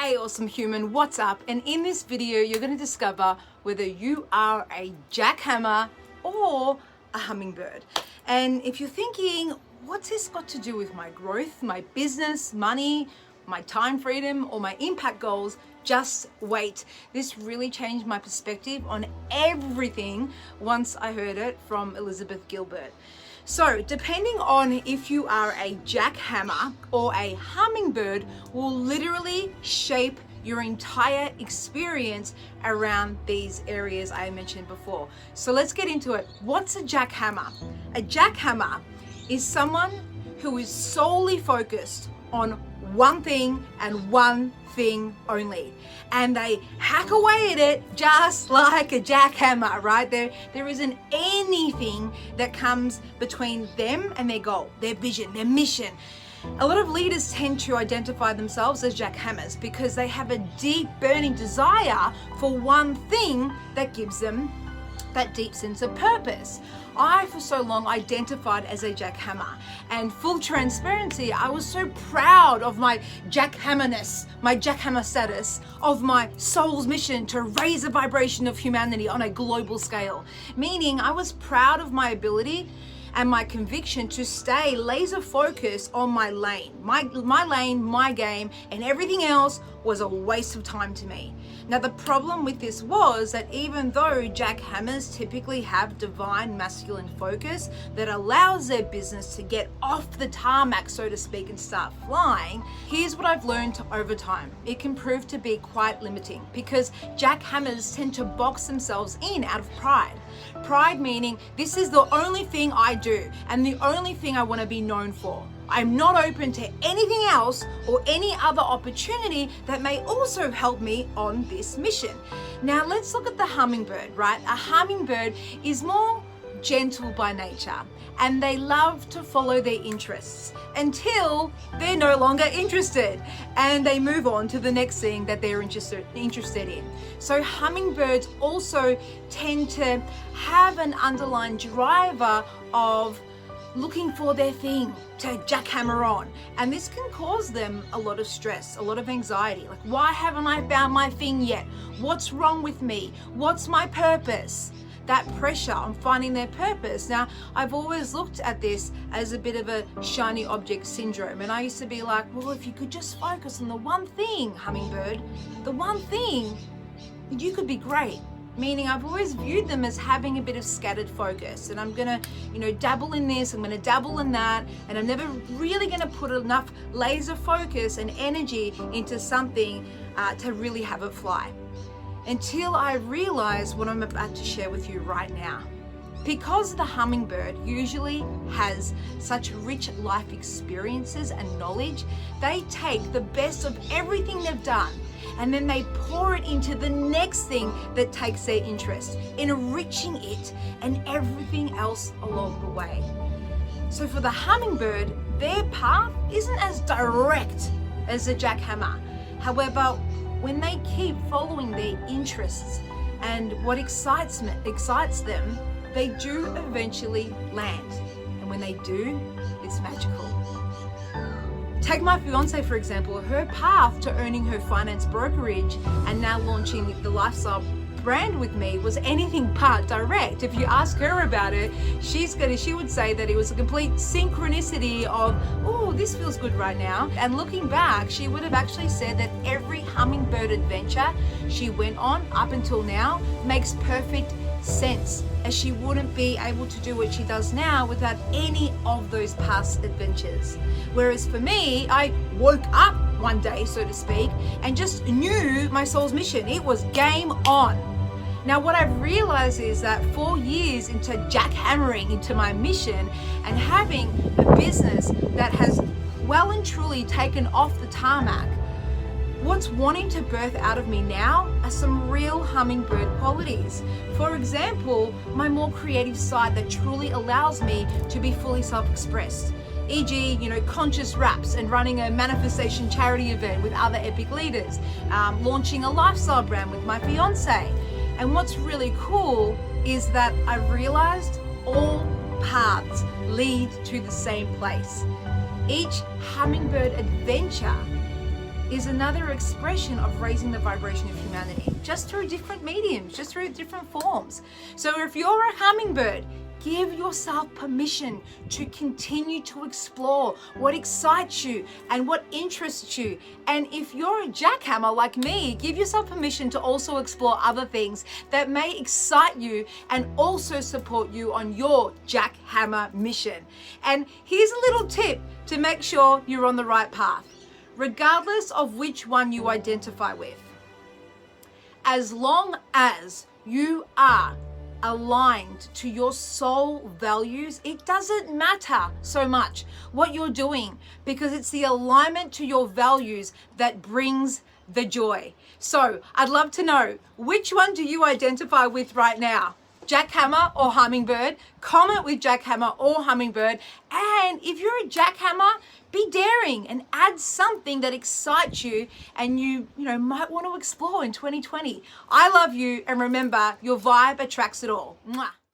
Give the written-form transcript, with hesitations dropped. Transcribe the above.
Hey awesome human, what's up? And in this video you're going to discover whether you are a jackhammer or a hummingbird. And if you're thinking, what's this got to do with my growth, my business, money, my time freedom, or my impact goals, just wait. This really changed my perspective on everything once I heard it from Elizabeth Gilbert. So depending on if you are a jackhammer or a hummingbird will literally shape your entire experience around these areas I mentioned before. So let's get into it. What's a jackhammer? A jackhammer is someone who is solely focused on one thing and one thing only, and they hack away at it just like a jackhammer, right? There isn't anything that comes between them and their goal, their vision, their mission. A lot of leaders tend to identify themselves as jackhammers because they have a deep burning desire for one thing that gives them that deep sense of purpose. I, for so long, identified as a jackhammer, and full transparency, I was so proud of my jackhammerness, my jackhammer status, of my soul's mission to raise the vibration of humanity on a global scale. Meaning I was proud of my ability and my conviction to stay laser focused on my lane, my lane, my game, and everything else was a waste of time to me. Now the problem with this was that even though jackhammers typically have divine masculine focus that allows their business to get off the tarmac, so to speak, and start flying, here's what I've learned over time. It can prove to be quite limiting because jackhammers tend to box themselves in out of pride. Pride meaning this is the only thing I do and the only thing I want to be known for. I'm not open to anything else or any other opportunity that may also help me on this mission. Now let's look at the hummingbird, right? A hummingbird is more gentle by nature and they love to follow their interests until they're no longer interested and they move on to the next thing that they're interested in. So hummingbirds also tend to have an underlying driver of looking for their thing to jackhammer on, and this can cause them a lot of stress, a lot of anxiety, like why haven't I found my thing yet? What's wrong with me? What's my purpose? That pressure on finding their purpose. Now, I've always looked at this as a bit of a shiny object syndrome, and I used to be like, well, if you could just focus on the one thing, hummingbird, the one thing, you could be great. Meaning I've always viewed them as having a bit of scattered focus, and I'm gonna, dabble in this, I'm gonna dabble in that, and I'm never really gonna put enough laser focus and energy into something to really have it fly. Until I realized what I'm about to share with you right now. Because the hummingbird usually has such rich life experiences and knowledge, they take the best of everything they've done and then they pour it into the next thing that takes their interest, enriching it and everything else along the way. So for the hummingbird, their path isn't as direct as the jackhammer. However, when they keep following their interests and what excites them, they do eventually land. And when they do, it's magical. Take my fiance, for example. Her path to earning her finance brokerage and now launching the lifestyle brand with me was anything but direct. If you ask her about it, she would say that it was a complete synchronicity of, oh, this feels good right now. And looking back, she would have actually said that every hummingbird adventure she went on up until now makes perfect sense, as she wouldn't be able to do what she does now without any of those past adventures. Whereas for me, I woke up one day, so to speak, and just knew my soul's mission. It was game on. Now what I've realized is that 4 years into jackhammering into my mission and having a business that has well and truly taken off the tarmac, what's wanting to birth out of me now are some real hummingbird qualities. For example, my more creative side that truly allows me to be fully self-expressed. E.g., conscious raps and running a manifestation charity event with other epic leaders, launching a lifestyle brand with my fiance. And what's really cool is that I've realized all paths lead to the same place. Each hummingbird adventure is another expression of raising the vibration of humanity, just through different mediums, just through different forms. So if you're a hummingbird, give yourself permission to continue to explore what excites you and what interests you. And if you're a jackhammer like me, give yourself permission to also explore other things that may excite you and also support you on your jackhammer mission. And here's a little tip to make sure you're on the right path, regardless of which one you identify with. As long as you are aligned to your soul values, it doesn't matter so much what you're doing, because it's the alignment to your values that brings the joy. So I'd love to know, which one do you identify with right now? Jackhammer or hummingbird? Comment with jackhammer or hummingbird. And if you're a jackhammer, be daring and add something that excites you and you might want to explore in 2020. I love you, and remember, your vibe attracts it all. Mwah.